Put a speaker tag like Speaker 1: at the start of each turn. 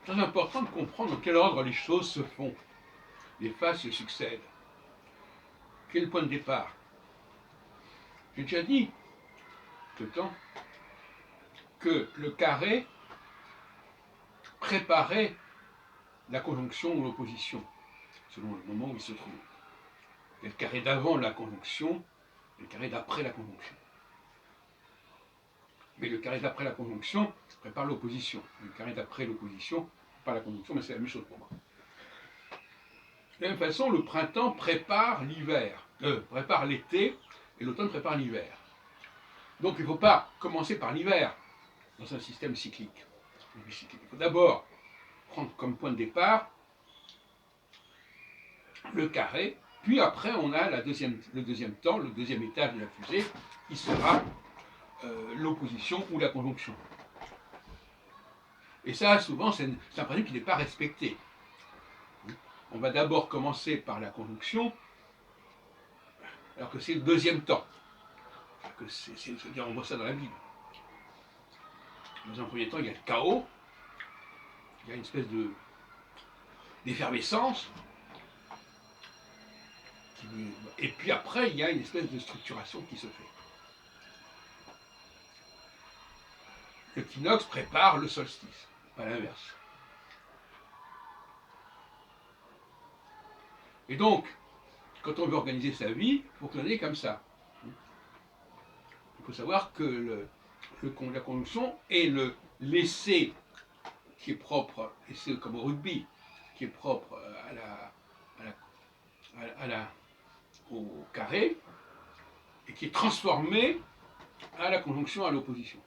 Speaker 1: très important de comprendre dans quel ordre les choses se font. Les phases se succèdent. Quel est le point de départ? J'ai déjà dit, tout le temps, que le carré préparait la conjonction ou l'opposition, selon le moment où il se trouve. Il y a le carré d'avant la conjonction et le carré d'après la conjonction. Mais le carré d'après la conjonction prépare l'opposition. Le carré d'après l'opposition prépare la conjonction, mais c'est la même chose pour moi. De la même façon, le printemps prépare l'hiver, prépare l'été, et l'automne prépare l'hiver. Donc il ne faut pas commencer par l'hiver dans un système cyclique. Il faut d'abord prendre comme point de départ le carré, puis après on a le deuxième temps, le deuxième étage de la fusée, qui sera l'opposition ou la conjonction. Et ça, souvent, c'est un principe qui n'est pas respecté. On va d'abord commencer par la conjonction, alors que c'est le deuxième temps. On voit ça dans la Bible. Dans un premier temps, il y a le chaos, il y a une espèce d'effervescence, et puis après, il y a une espèce de structuration qui se fait. L'équinoxe prépare le solstice, pas l'inverse. Et donc, quand on veut organiser sa vie, il faut qu'on ait comme ça. Il faut savoir que la conjonction est l'essai qui est propre, essai comme au rugby, qui est propre au carré, et qui est transformé à la conjonction, à l'opposition.